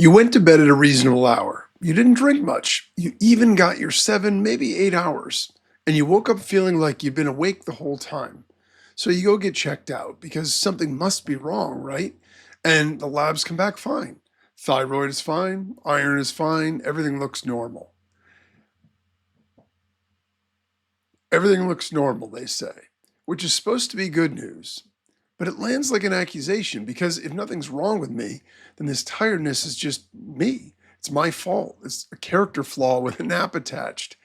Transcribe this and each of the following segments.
You went to bed at a reasonable hour. You didn't drink much. You even got your 7, maybe 8 hours. And you woke up feeling like you've been awake the whole time. So you go get checked out because something must be wrong, right? And the labs come back fine. Thyroid is fine, iron is fine, everything looks normal. Everything looks normal, they say, which is supposed to be good news. But it lands like an accusation because if nothing's wrong with me, then this tiredness is just me. It's my fault. It's a character flaw with a nap attached.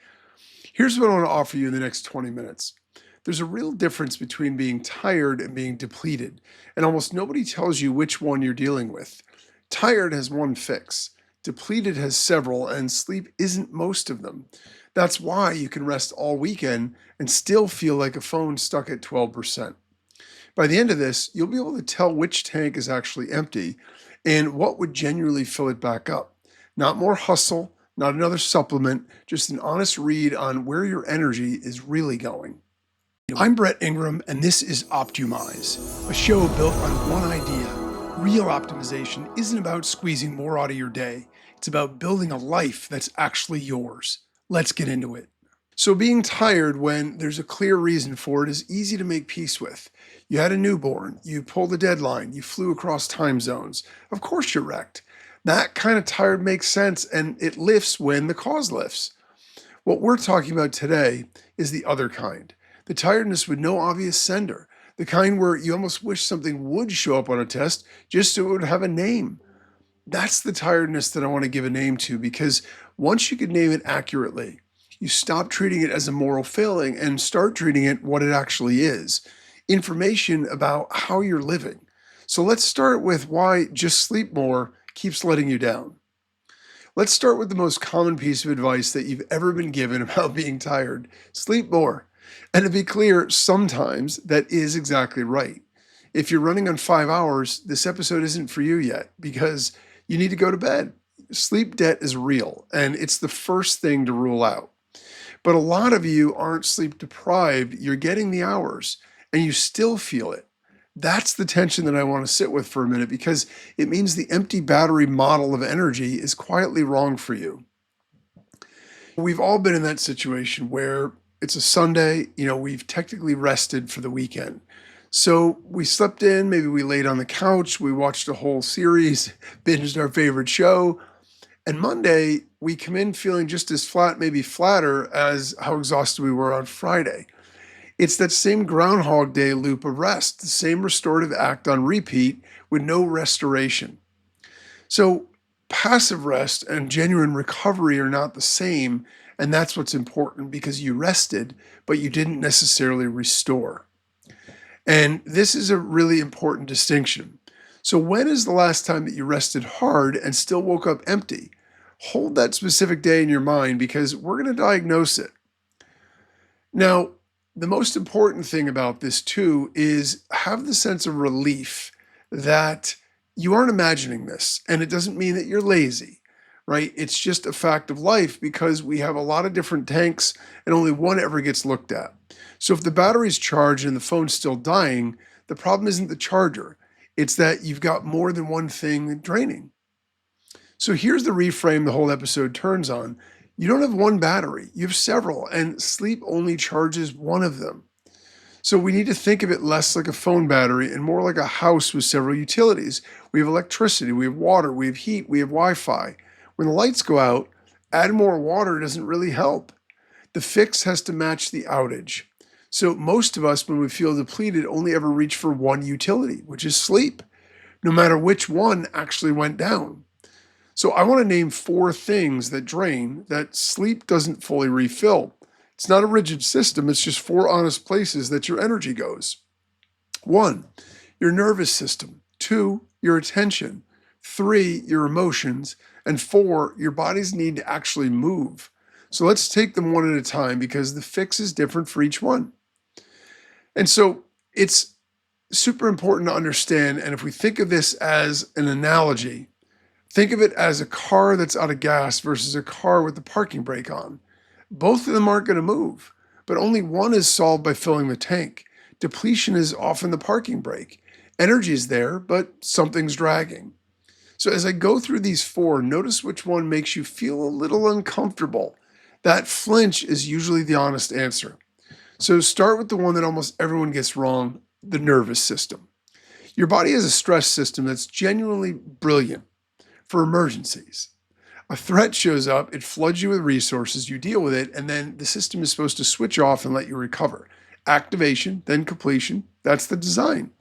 Here's what I want to offer you in the next 20 minutes. There's a real difference between being tired and being depleted, and almost nobody tells you which one you're dealing with. Tired has one fix, depleted has several, and sleep isn't most of them. That's why you can rest all weekend and still feel like a phone stuck at 12%. By the end of this, you'll be able to tell which tank is actually empty and what would genuinely fill it back up. Not more hustle, not another supplement, just an honest read on where your energy is really going. I'm Brett Ingram, and this is Optimize, a show built on one idea. Real optimization isn't about squeezing more out of your day. It's about building a life that's actually yours. Let's get into it. So being tired when there's a clear reason for it is easy to make peace with. You had a newborn, you pulled a deadline, you flew across time zones. Of course you're wrecked. That kind of tired makes sense, and it lifts when the cause lifts. What we're talking about today is the other kind. The tiredness with no obvious sender. The kind where you almost wish something would show up on a test just so it would have a name. That's the tiredness that I want to give a name to, because once you could name it accurately, you stop treating it as a moral failing and start treating it what it actually is. Information about how you're living. So let's start with why just sleep more keeps letting you down. Let's start with the most common piece of advice that you've ever been given about being tired. Sleep more. And to be clear, sometimes that is exactly right. If you're running on 5 hours, this episode isn't for you yet because you need to go to bed. Sleep debt is real, and it's the first thing to rule out. But a lot of you aren't sleep deprived. You're getting the hours and you still feel it. That's the tension that I want to sit with for a minute, because it means the empty battery model of energy is quietly wrong for you. We've all been in that situation where it's a Sunday, we've technically rested for the weekend. So we slept in, maybe we laid on the couch, we watched a whole series, binged our favorite show, and Monday we come in feeling just as flat, maybe flatter, as how exhausted we were on Friday. It's that same Groundhog Day loop of rest, the same restorative act on repeat with no restoration. So passive rest and genuine recovery are not the same, and that's what's important, because you rested, but you didn't necessarily restore. And this is a really important distinction. So when is the last time that you rested hard and still woke up empty? Hold that specific day in your mind, because we're going to diagnose it. Now, the most important thing about this too is have the sense of relief that you aren't imagining this, and it doesn't mean that you're lazy, right? It's just a fact of life, because we have a lot of different tanks and only one ever gets looked at. So if the battery's charged and the phone's still dying, the problem isn't the charger. It's that you've got more than one thing draining. So here's the reframe the whole episode turns on. You don't have one battery, you have several, and sleep only charges one of them. So we need to think of it less like a phone battery and more like a house with several utilities. We have electricity, we have water, we have heat, we have Wi-Fi. When the lights go out, add more water doesn't really help. The fix has to match the outage. So most of us, when we feel depleted, only ever reach for one utility, which is sleep, no matter which one actually went down. So I want to name 4 things that drain that sleep doesn't fully refill. It's not a rigid system, it's just 4 honest places that your energy goes. 1, your nervous system. 2, your attention. 3, your emotions. And 4, your body's need to actually move. So let's take them one at a time, because the fix is different for each one. And so it's super important to understand, and if we think of this as an analogy, think of it as a car that's out of gas versus a car with the parking brake on. Both of them aren't going to move, but only one is solved by filling the tank. Depletion is often the parking brake. Energy is there, but something's dragging. So as I go through these four, notice which one makes you feel a little uncomfortable. That flinch is usually the honest answer. So start with the one that almost everyone gets wrong, the nervous system. Your body has a stress system that's genuinely brilliant for emergencies. A threat shows up, it floods you with resources, you deal with it, and then the system is supposed to switch off and let you recover. Activation, then completion. That's the design.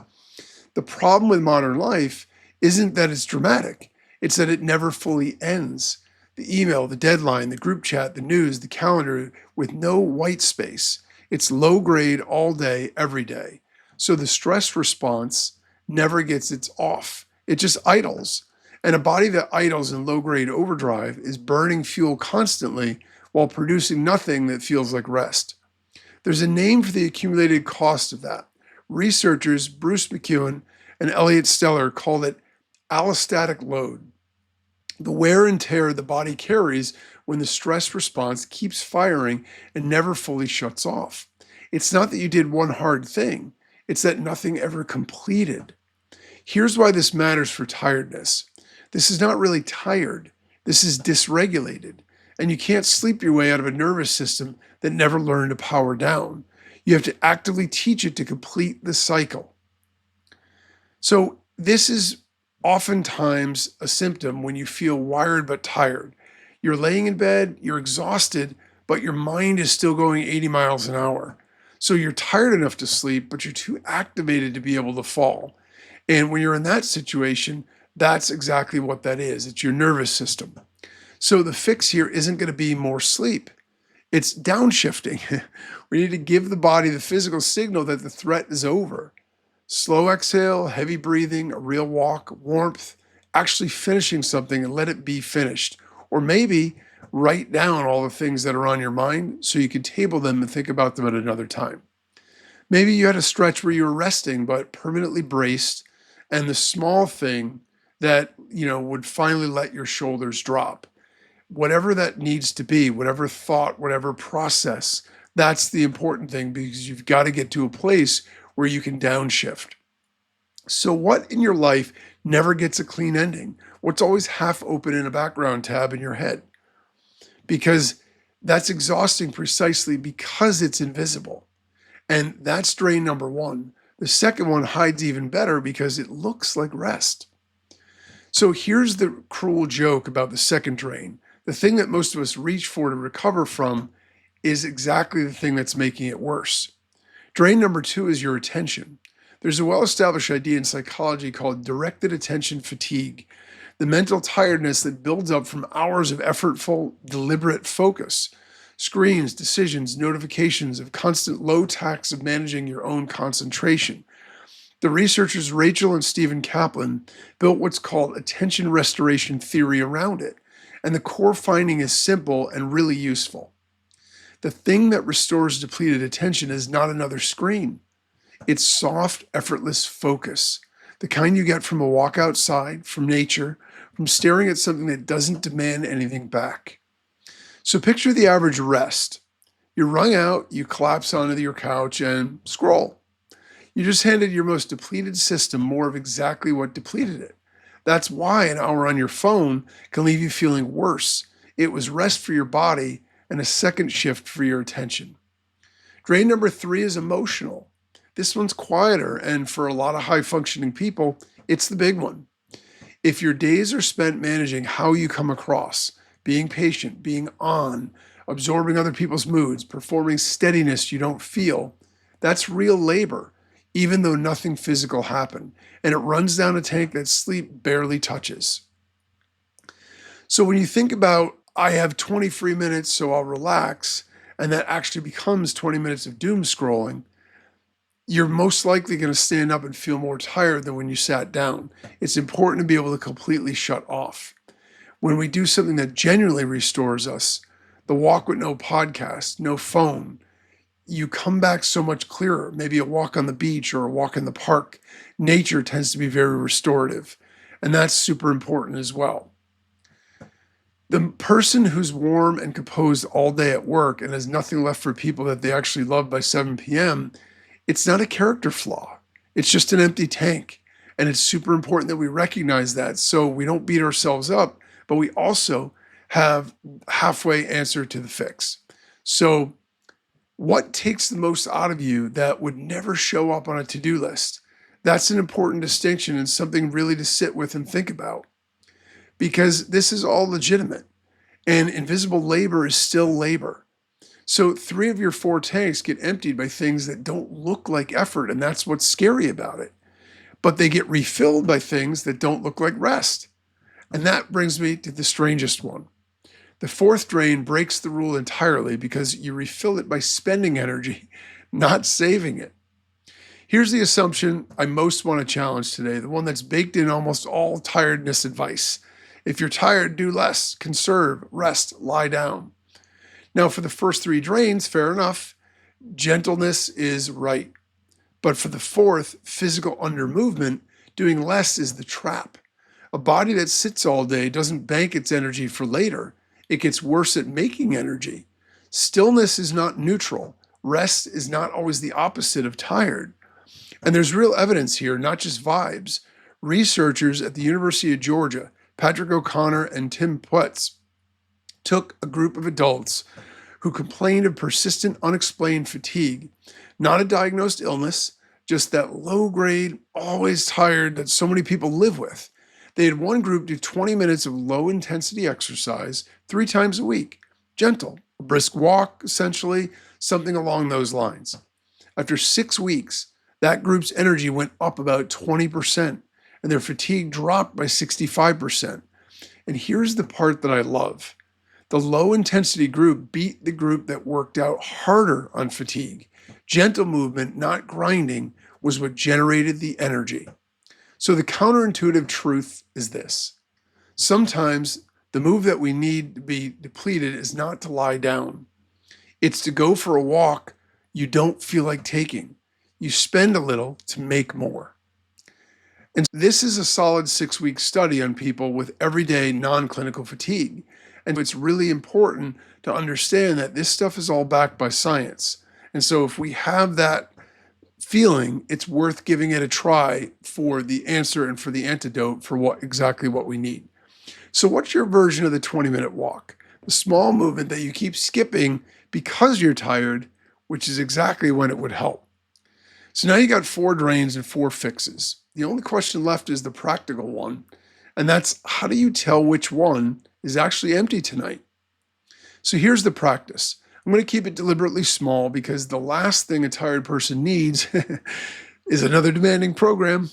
The problem with modern life isn't that it's dramatic, it's that it never fully ends. The email, the deadline, the group chat, the news, the calendar with no white space. It's low grade all day, every day. So the stress response never gets its off. It just idles. And a body that idles in low grade overdrive is burning fuel constantly while producing nothing that feels like rest. There's a name for the accumulated cost of that. Researchers Bruce McEwen and Elliot Steller called it allostatic load. The wear and tear the body carries when the stress response keeps firing and never fully shuts off. It's not that you did one hard thing, it's that nothing ever completed. Here's why this matters for tiredness. This is not really tired, this is dysregulated. And you can't sleep your way out of a nervous system that never learned to power down. You have to actively teach it to complete the cycle. So, this is oftentimes a symptom when you feel wired but tired. You're laying in bed, you're exhausted, but your mind is still going 80 miles an hour. So, you're tired enough to sleep, but you're too activated to be able to fall. And when you're in that situation, that's exactly what that is. It's your nervous system. So the fix here isn't going to be more sleep. It's downshifting. We need to give the body the physical signal that the threat is over. Slow exhale, heavy breathing, a real walk, warmth, actually finishing something and let it be finished. Or maybe write down all the things that are on your mind so you can table them and think about them at another time. Maybe you had a stretch where you were resting but permanently braced, and the small thing that, would finally let your shoulders drop. Whatever that needs to be, whatever thought, whatever process, that's the important thing, because you've got to get to a place where you can downshift. So what in your life never gets a clean ending? What's always half open in a background tab in your head? Because that's exhausting precisely because it's invisible. And that's drain number one. The second one hides even better because it looks like rest. So here's the cruel joke about the second drain. The thing that most of us reach for to recover from is exactly the thing that's making it worse. Drain number two is your attention. There's a well-established idea in psychology called directed attention fatigue, the mental tiredness that builds up from hours of effortful, deliberate focus. Screens, decisions, notifications of constant low tax of managing your own concentration. The researchers Rachel and Stephen Kaplan built what's called attention restoration theory around it, and the core finding is simple and really useful. The thing that restores depleted attention is not another screen. It's soft, effortless focus, the kind you get from a walk outside, from nature, from staring at something that doesn't demand anything back. So picture the average rest. You're wrung out, you collapse onto your couch and scroll. You just handed your most depleted system more of exactly what depleted it. That's why an hour on your phone can leave you feeling worse. It was rest for your body and a second shift for your attention. Drain number three is emotional. This one's quieter, and for a lot of high-functioning people, it's the big one. If your days are spent managing how you come across, being patient, being on, absorbing other people's moods, performing steadiness you don't feel, that's real labor, even though nothing physical happened, and it runs down a tank that sleep barely touches. So when you think about, I have 20 free minutes, so I'll relax, and that actually becomes 20 minutes of doom scrolling, you're most likely going to stand up and feel more tired than when you sat down. It's important to be able to completely shut off. When we do something that genuinely restores us, the walk with no podcast, no phone, you come back so much clearer. Maybe a walk on the beach or a walk in the park. Nature tends to be very restorative, and that's super important as well. The person who's warm and composed all day at work and has nothing left for people that they actually love by 7 p.m., it's not a character flaw. It's just an empty tank. And it's super important that we recognize that so we don't beat ourselves up, but we also have halfway answer to the fix. So, what takes the most out of you that would never show up on a to-do list? That's an important distinction and something really to sit with and think about because this is all legitimate and invisible labor is still labor. So, three of your four tanks get emptied by things that don't look like effort, and that's what's scary about it. But they get refilled by things that don't look like rest. And that brings me to the strangest one. The fourth drain breaks the rule entirely because you refill it by spending energy, not saving it. Here's the assumption I most want to challenge today, the one that's baked in almost all tiredness advice. If you're tired, do less, conserve, rest, lie down. Now, for the first three drains, fair enough, gentleness is right. But for the fourth, physical undermovement, doing less is the trap. A body that sits all day doesn't bank its energy for later. It gets worse at making energy. Stillness is not neutral. Rest is not always the opposite of tired. And there's real evidence here, not just vibes. Researchers at the University of Georgia, Patrick O'Connor and Tim Putz, took a group of adults who complained of persistent unexplained fatigue, not a diagnosed illness, just that low grade, always tired that so many people live with. They had one group do 20 minutes of low intensity exercise 3 times a week, gentle, a brisk walk, essentially, something along those lines. After 6 weeks, that group's energy went up about 20%, and their fatigue dropped by 65%. And here's the part that I love. The low intensity group beat the group that worked out harder on fatigue. Gentle movement, not grinding, was what generated the energy. So the counterintuitive truth is this. Sometimes the move that we need to be depleted is not to lie down. It's to go for a walk you don't feel like taking. You spend a little to make more. And this is a solid 6-week study on people with everyday non-clinical fatigue. And it's really important to understand that this stuff is all backed by science. And so if we have that feeling, it's worth giving it a try for the answer and for the antidote for exactly what we need. So what's your version of the 20-minute walk? The small movement that you keep skipping because you're tired, which is exactly when it would help. So now you got 4 drains and 4 fixes. The only question left is the practical one, and that's how do you tell which one is actually empty tonight? So here's the practice. I'm going to keep it deliberately small because the last thing a tired person needs is another demanding program.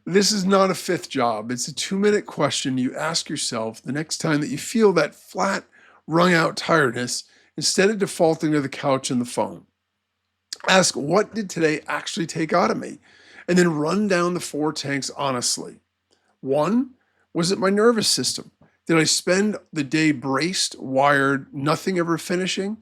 This is not a 5th job. It's a 2-minute question you ask yourself the next time that you feel that flat, wrung out tiredness instead of defaulting to the couch and the phone. Ask, what did today actually take out of me? And then run down the 4 tanks honestly. 1, was it my nervous system? Did I spend the day braced, wired, nothing ever finishing?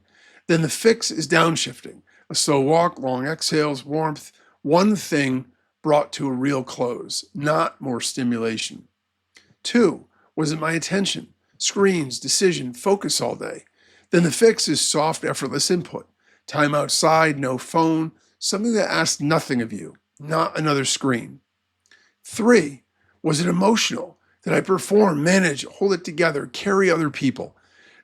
Then the fix is downshifting. A slow walk, long exhales, warmth, one thing brought to a real close, not more stimulation. 2, was it my attention? Screens, decision, focus all day. Then the fix is soft, effortless input. Time outside, no phone, something that asks nothing of you, not another screen. 3, was it emotional? Did I perform, manage, hold it together, carry other people?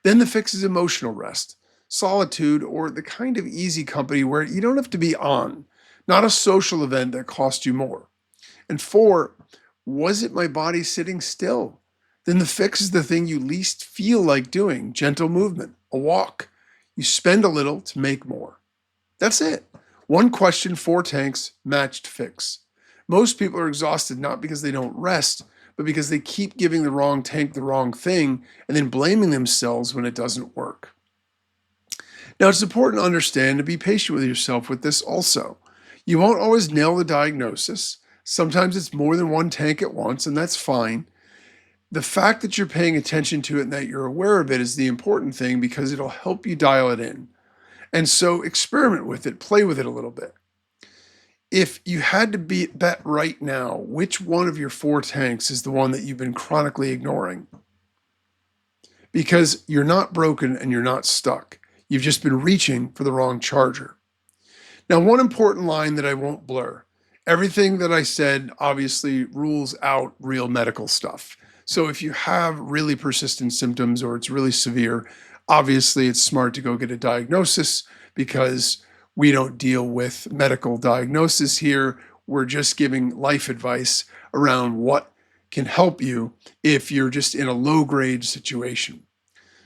Then the fix is emotional rest, solitude, or the kind of easy company where you don't have to be on, not a social event that costs you more. And 4, was it my body sitting still? Then the fix is the thing you least feel like doing, gentle movement, a walk. You spend a little to make more. That's it. 1 question, 4 tanks, matched fix. Most people are exhausted not because they don't rest, but because they keep giving the wrong tank the wrong thing and then blaming themselves when it doesn't work. Now, it's important to understand and be patient with yourself with this also. You won't always nail the diagnosis. Sometimes it's more than 1 tank at once, and that's fine. The fact that you're paying attention to it and that you're aware of it is the important thing because it'll help you dial it in. And so experiment with it, play with it a little bit. If you had to bet right now, which one of your 4 tanks is the one that you've been chronically ignoring? Because you're not broken and you're not stuck. You've just been reaching for the wrong charger. Now, one important line that I won't blur. Everything that I said obviously rules out real medical stuff. So if you have really persistent symptoms or it's really severe, obviously it's smart to go get a diagnosis because we don't deal with medical diagnosis here. We're just giving life advice around what can help you if you're just in a low grade situation.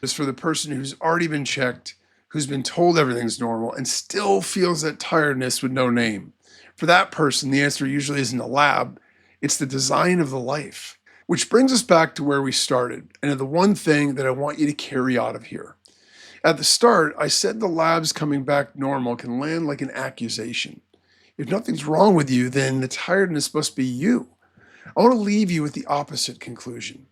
Is for the person who's already been checked, who's been told everything's normal, and still feels that tiredness with no name. For that person, the answer usually isn't a lab, it's the design of the life. Which brings us back to where we started, and the one thing that I want you to carry out of here. At the start, I said the labs coming back normal can land like an accusation. If nothing's wrong with you, then the tiredness must be you. I want to leave you with the opposite conclusion.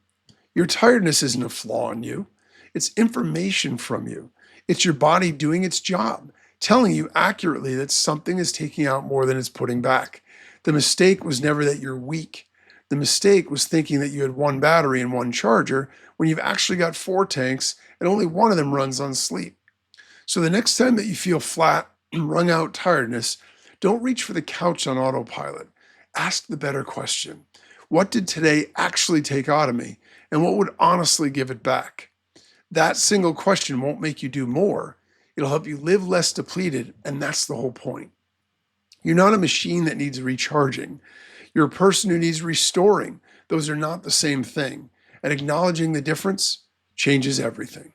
Your tiredness isn't a flaw in you. It's information from you. It's your body doing its job, telling you accurately that something is taking out more than it's putting back. The mistake was never that you're weak. The mistake was thinking that you had one battery and one charger when you've actually got 4 tanks and only one of them runs on sleep. So the next time that you feel flat, wrung out tiredness, don't reach for the couch on autopilot. Ask the better question. What did today actually take out of me? And what would honestly give it back? That single question won't make you do more. It'll help you live less depleted, and that's the whole point. You're not a machine that needs recharging. You're a person who needs restoring. Those are not the same thing. And acknowledging the difference changes everything.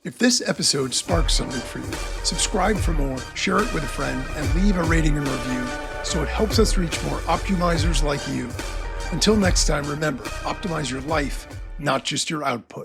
If this episode sparks something for you, subscribe for more, share it with a friend, and leave a rating and review so it helps us reach more optimizers like you. Until next time, remember, optimize your life, not just your output.